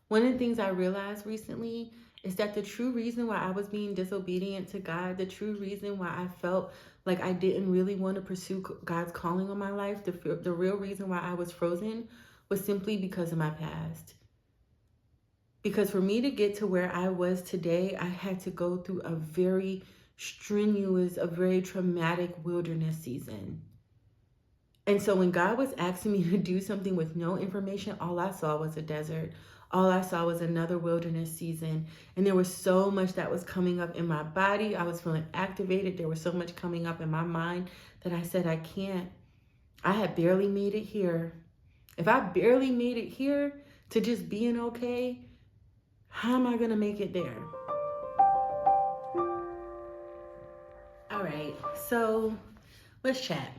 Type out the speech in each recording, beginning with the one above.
One of the things I realized recently is that the true reason why I was being disobedient to God, the true reason why I felt like I didn't really want to pursue God's calling on my life, the real reason why I was frozen was simply because of my past. Because for me to get to where I was today, I had to go through a very strenuous, a very traumatic wilderness season. And so when God was asking me to do something with no information, all I saw was a desert. All I saw was another wilderness season. And there was so much that was coming up in my body. I was feeling activated. There was so much coming up in my mind that I said, I can't. I had barely made it here. If I barely made it here to just being okay, how am I going to make it there? All right, so let's chat.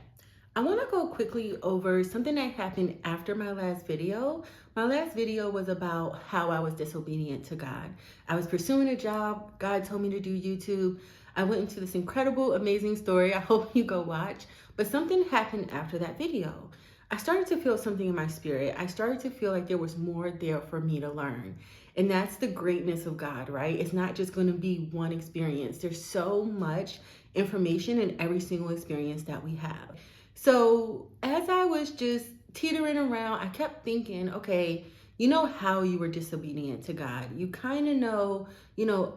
I want to go quickly over something that happened after my last video. My last video was about how I was disobedient to God. I was pursuing a job. God told me to do YouTube. I went into this incredible, amazing story. I hope you go watch. But something happened after that video. I started to feel something in my spirit. I started to feel like there was more there for me to learn. And that's the greatness of God, right? It's not just going to be one experience. There's so much information in every single experience that we have. So as I was just teetering around, I kept thinking, okay, you know how you were disobedient to God. You kind of know,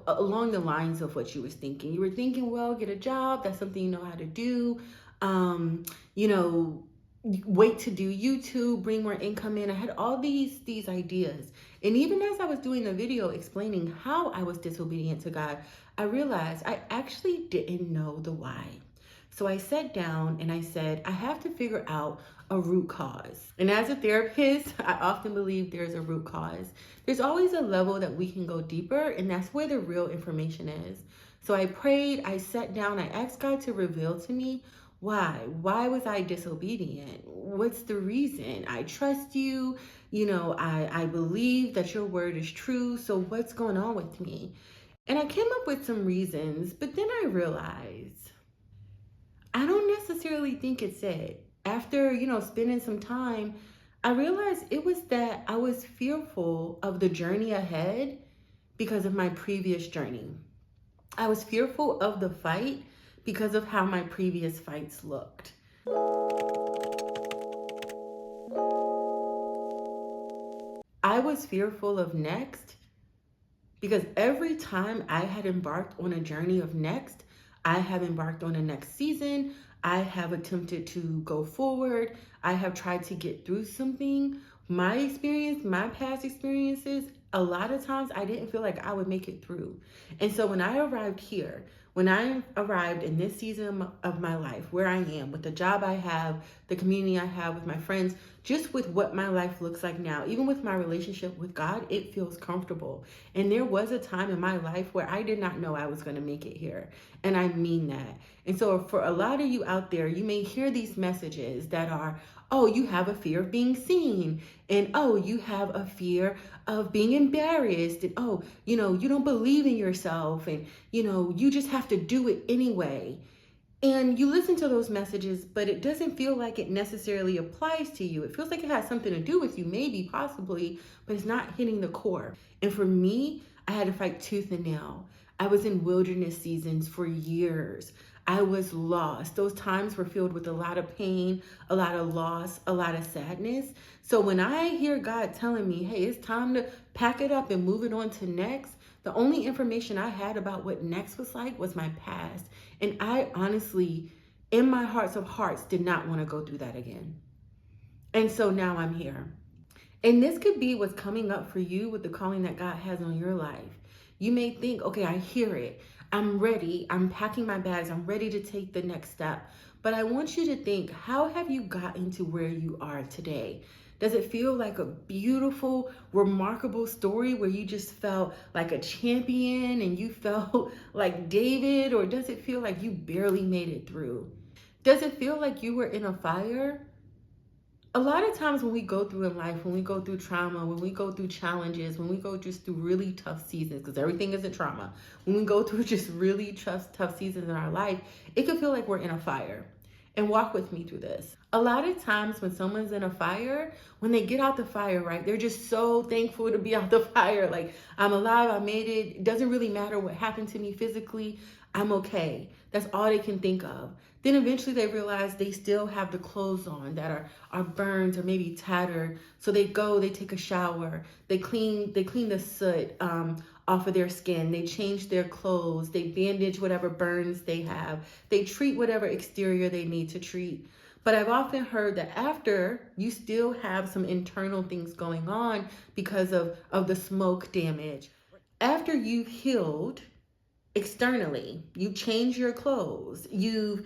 along the lines of what you was thinking. You were thinking, well, get a job. That's something you know how to do. Um, you know, wait to do YouTube, bring more income in. I had all these ideas. And even as I was doing the video explaining how I was disobedient to God, I realized I actually didn't know the why. So I sat down and I said, I have to figure out a root cause. And as a therapist, I often believe there's a root cause. There's always a level that we can go deeper, and that's where the real information is. So I prayed, I sat down, I asked God to reveal to me why. Why was I disobedient? What's the reason? I trust you. I believe that your word is true. So what's going on with me? And I came up with some reasons, but then I realized I don't necessarily think it's it. After, spending some time, I realized it was that I was fearful of the journey ahead because of my previous journey. I was fearful of the fight because of how my previous fights looked. I was fearful of next because every time I had embarked on a journey of next, I have embarked on a next season. I have attempted to go forward. I have tried to get through something. My experience, my past experiences, a lot of times I didn't feel like I would make it through. And so when I arrived here, when I arrived in this season of my life, where I am, with the job I have, the community I have with my friends, just with what my life looks like now, even with my relationship with God, it feels comfortable. And there was a time in my life where I did not know I was going to make it here. And I mean that. And so for a lot of you out there, you may hear these messages that are, oh, you have a fear of being seen. And oh, you have a fear of being embarrassed. And oh, you don't believe in yourself. And, you just have to do it anyway. And you listen to those messages, but it doesn't feel like it necessarily applies to you. It feels like it has something to do with you, maybe, possibly, but it's not hitting the core. And for me, I had to fight tooth and nail. I was in wilderness seasons for years. I was lost. Those times were filled with a lot of pain, a lot of loss, a lot of sadness. So when I hear God telling me, hey, it's time to pack it up and move it on to next, the only information I had about what next was like was my past. And I honestly, in my hearts of hearts, did not want to go through that again. And so now I'm here. And this could be what's coming up for you with the calling that God has on your life. You may think, okay, I hear it. I'm ready. I'm packing my bags. I'm ready to take the next step. But I want you to think, how have you gotten to where you are today? Does it feel like a beautiful, remarkable story where you just felt like a champion and you felt like David? Or does it feel like you barely made it through? Does it feel like you were in a fire? A lot of times when we go through in life, when we go through trauma, when we go through challenges, when we go just through really tough seasons, because everything isn't trauma, when we go through just really tough seasons in our life, it can feel like we're in a fire. And walk with me through this. A lot of times when someone's in a fire, when they get out the fire, right, they're just so thankful to be out the fire. Like, I'm alive, I made it. It doesn't really matter what happened to me physically. I'm okay. That's all they can think of. Then eventually they realize they still have the clothes on that are burned or maybe tattered. So they go, they take a shower, they clean the soot off of their skin, they change their clothes, they bandage whatever burns they have, they treat whatever exterior they need to treat. But I've often heard that after, you still have some internal things going on because of the smoke damage. After you've healed externally, you change your clothes, you've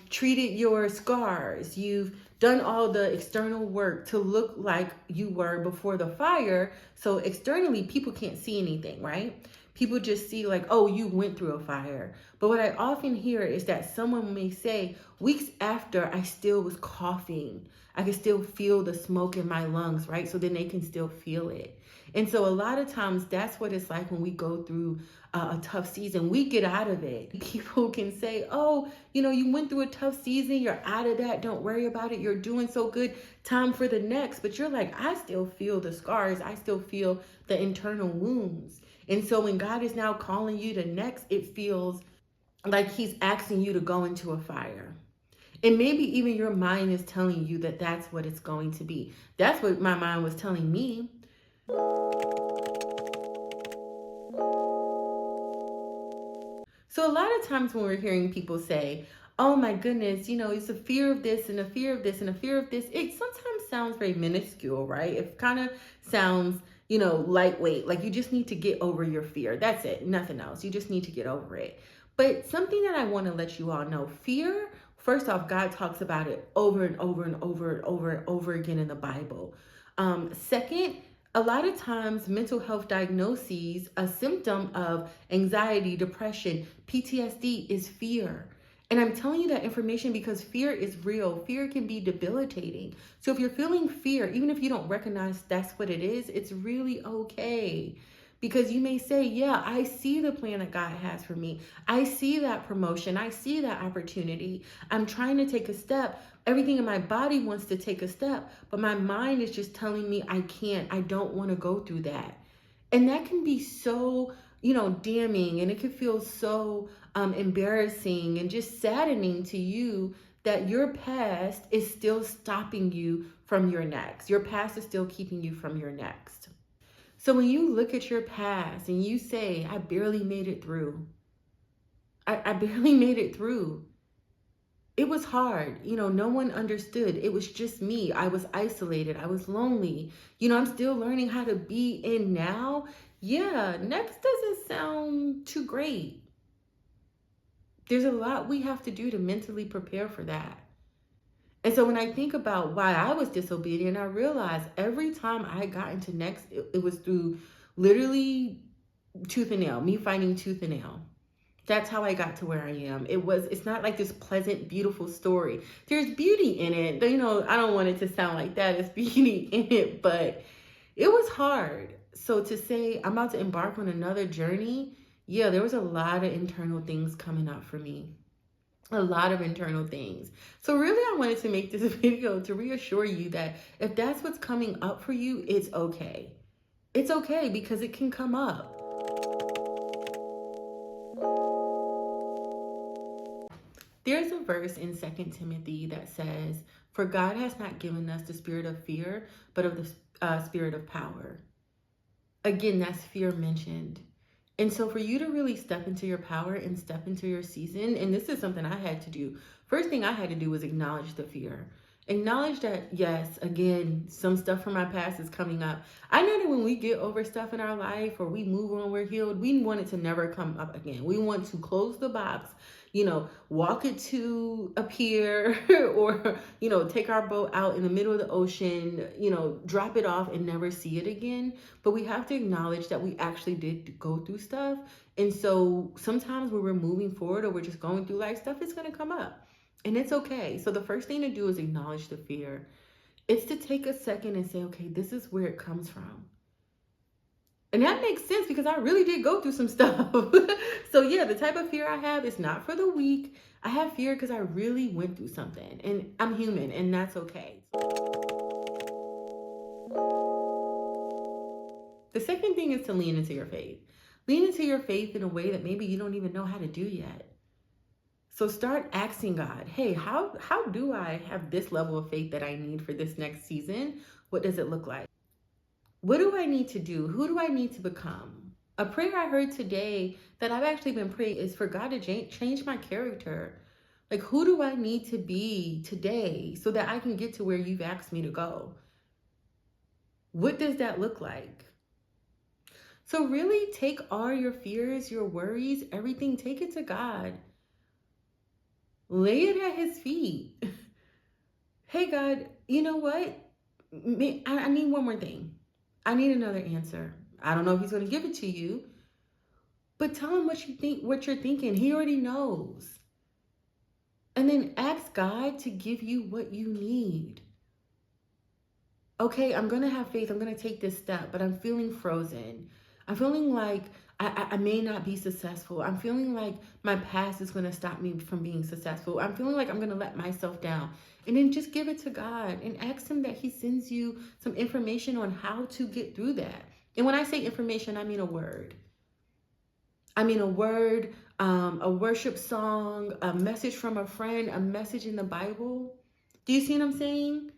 treated your scars, you've done all the external work to look like you were before the fire. So externally, people can't see anything, right? People just see like, oh, you went through a fire. But what I often hear is that someone may say, weeks after, I still was coughing. I could still feel the smoke in my lungs, right? So then they can still feel it. And so a lot of times that's what it's like when we go through a tough season. We get out of it. People can say, oh, you went through a tough season. You're out of that. Don't worry about it. You're doing so good. Time for the next. But you're like, I still feel the scars. I still feel the internal wounds. And so when God is now calling you to next, it feels like he's asking you to go into a fire. And maybe even your mind is telling you that that's what it's going to be. That's what my mind was telling me. So a lot of times when we're hearing people say, oh my goodness, it's a fear of this and a fear of this and a fear of this, it sometimes sounds very minuscule, right? It kind of sounds, lightweight, like you just need to get over your fear. That's it, nothing else. You just need to get over it. But something that I want to let you all know, fear, first off, God talks about it over and over and over and over and over again in the Bible. Second, a lot of times mental health diagnoses, a symptom of anxiety, depression, PTSD is fear. And I'm telling you that information because fear is real. Fear can be debilitating. So if you're feeling fear, even if you don't recognize that's what it is, it's really okay. Because you may say, yeah, I see the plan that God has for me. I see that promotion. I see that opportunity. I'm trying to take a step. Everything in my body wants to take a step, but my mind is just telling me I can't. I don't want to go through that. And that can be so, damning, and it can feel so embarrassing and just saddening to you that your past is still stopping you from your next. Your past is still keeping you from your next. So when you look at your past and you say, I barely made it through. I barely made it through. It was hard. No one understood. It was just me. I was isolated. I was lonely. I'm still learning how to be in now. Yeah, next doesn't sound too great. There's a lot we have to do to mentally prepare for that. And so when I think about why I was disobedient, I realized every time I got into next, it was through literally tooth and nail, me fighting tooth and nail. That's how I got to where I am. It's not like this pleasant, beautiful story. There's beauty in it. I don't want it to sound like that. It's beauty in it, but it was hard. So to say I'm about to embark on another journey, yeah, there was a lot of internal things coming up for me. A lot of internal things. So really, I wanted to make this video to reassure you that if that's what's coming up for you, it's okay. It's okay because it can come up. There's a verse in 2 Timothy that says, for God has not given us the spirit of fear, but of the spirit of power. Again, that's fear mentioned. And so for you to really step into your power and step into your season, and this is something I had to do. First thing I had to do was acknowledge the fear. Acknowledge that, yes, again, some stuff from my past is coming up. I know that when we get over stuff in our life or we move on, we're healed, we want it to never come up again. We want to close the box, walk it to a pier or, take our boat out in the middle of the ocean, drop it off and never see it again. But we have to acknowledge that we actually did go through stuff. And so sometimes when we're moving forward or we're just going through life, stuff is going to come up. And it's okay. So the first thing to do is acknowledge the fear. It's to take a second and say, okay, this is where it comes from. And that makes sense because I really did go through some stuff. So yeah, the type of fear I have is not for the weak. I have fear because I really went through something, and I'm human, and that's okay. The second thing is to lean into your faith. Lean into your faith in a way that maybe you don't even know how to do yet. So start asking God, hey, how do I have this level of faith that I need for this next season? What does it look like? What do I need to do? Who do I need to become? A prayer I heard today that I've actually been praying is for God to change my character. Like, who do I need to be today so that I can get to where you've asked me to go? What does that look like? So really take all your fears, your worries, everything, take it to God. Lay it at his feet. Hey, God, you know what? I need one more thing. I need another answer. I don't know if he's going to give it to you, but tell him what you think, what you're thinking. He already knows. And then ask God to give you what you need. Okay, I'm going to have faith. I'm going to take this step, but I'm feeling frozen. I'm feeling like I may not be successful. I'm feeling like my past is going to stop me from being successful. I'm feeling like I'm going to let myself down. And then just give it to God and ask him that he sends you some information on how to get through that. And when I say information, I mean a word. I mean a word, a worship song, a message from a friend, a message in the Bible. Do you see what I'm saying?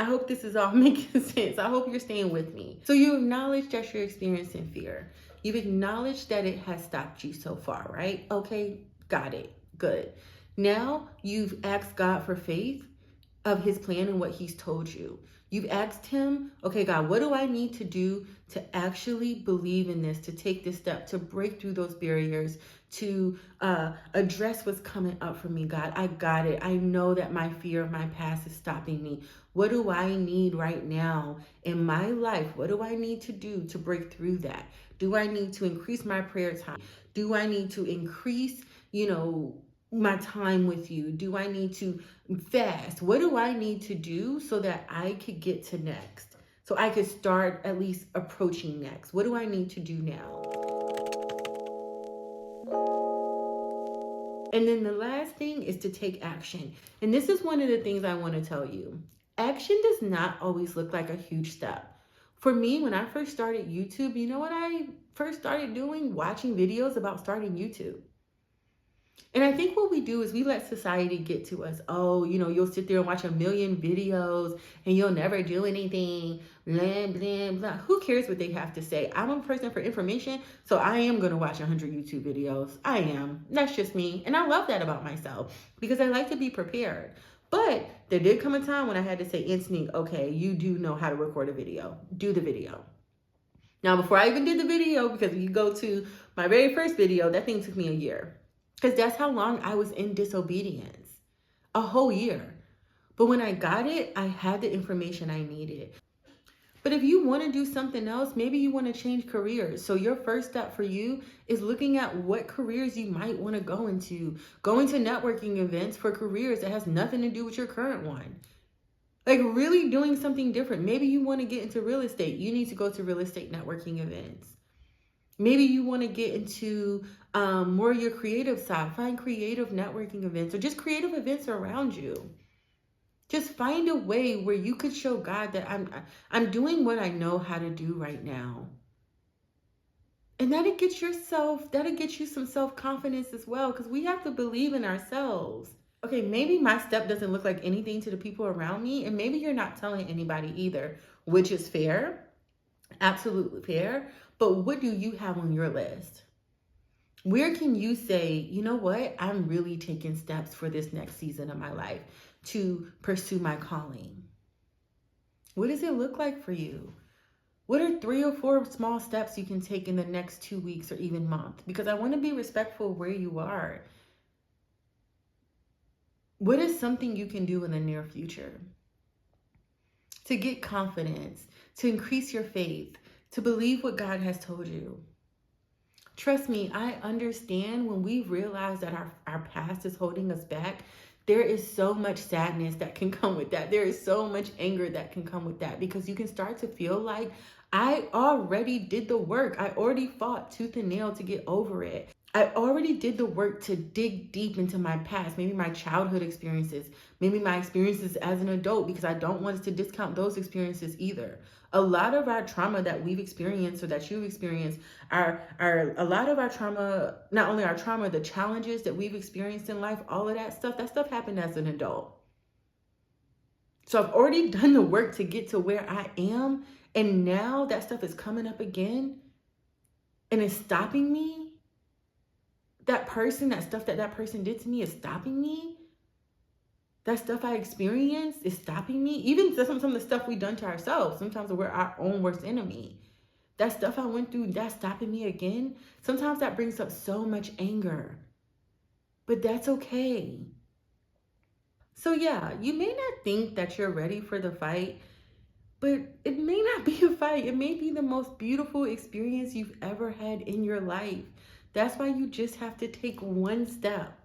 I hope this is all making sense. I hope you're staying with me. So you acknowledge that you're experiencing fear. You've acknowledged that it has stopped you so far, right? Okay, got it. Good. Now you've asked God for faith of his plan and what he's told you. You've asked him, okay, God, what do I need to do to actually believe in this, to take this step, to break through those barriers, to address what's coming up for me, God? I got it. I know that my fear of my past is stopping me. What do I need right now in my life? What do I need to do to break through that? Do I need to increase my prayer time? Do I need to increase, my time with you? Do I need to fast? What do I need to do so that I could get to next? So I could start at least approaching next. What do I need to do now? And then the last thing is to take action. And this is one of the things I want to tell you. Action does not always look like a huge step. For me, when I first started YouTube, you know what I first started doing? Watching videos about starting YouTube. And I think what we do is we let society get to us. Oh, you'll sit there and watch a million videos and you'll never do anything. Blah, blah, blah. Who cares what they have to say? I'm a person for information, so I am going to watch 100 YouTube videos. I am. That's just me. And I love that about myself because I like to be prepared. But there did come a time when I had to say instantly, okay, you do know how to record a video. Do the video. Now, before I even did the video, because if you go to my very first video, that thing took me a year. Because that's how long I was in disobedience. A whole year. But when I got it, I had the information I needed. But if you want to do something else, maybe you want to change careers. So your first step for you is looking at what careers you might want to go into. Going to networking events for careers that has nothing to do with your current one. Like really doing something different. Maybe you want to get into real estate. You need to go to real estate networking events. Maybe you want to get into more your creative side. Find creative networking events or just creative events around you. Just find a way where you could show God that I'm doing what I know how to do right now. And that'll get you some self-confidence as well, because we have to believe in ourselves. Okay, maybe my step doesn't look like anything to the people around me, and maybe you're not telling anybody either, which is fair. Absolutely fair. But what do you have on your list? Where can you say, you know what? I'm really taking steps for this next season of my life to pursue my calling. What does it look like for you? What are 3 or 4 small steps you can take in the next 2 weeks or even month? Because I want to be respectful of where you are. What is something you can do in the near future to get confidence, to increase your faith, to believe what God has told you? Trust me, I understand when we realize that our past is holding us back, there is so much sadness that can come with that. There is so much anger that can come with that, because you can start to feel like I already did the work. I already fought tooth and nail to get over it. I already did the work to dig deep into my past, maybe my childhood experiences, maybe my experiences as an adult, because I don't want us to discount those experiences either. A lot of our trauma that we've experienced or that you've experienced are a lot of our trauma, not only our trauma, the challenges that we've experienced in life, all of that stuff happened as an adult. So I've already done the work to get to where I am. And now that stuff is coming up again and it's stopping me. That person, that stuff that person did to me is stopping me. That stuff I experienced is stopping me. Even some of the stuff we've done to ourselves. Sometimes we're our own worst enemy. That stuff I went through, that's stopping me again. Sometimes that brings up so much anger. But that's okay. So yeah, you may not think that you're ready for the fight, but it may not be a fight. It may be the most beautiful experience you've ever had in your life. That's why you just have to take one step.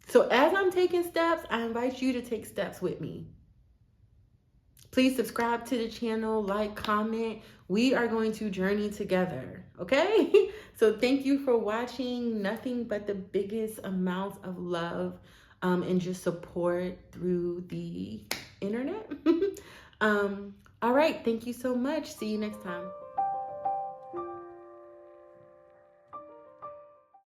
So as I'm taking steps, I invite you to take steps with me. Please subscribe to the channel, like, comment. We are going to journey together, okay? So thank you for watching. Nothing but the biggest amounts of love and just support through the internet. All right, thank you so much. See you next time.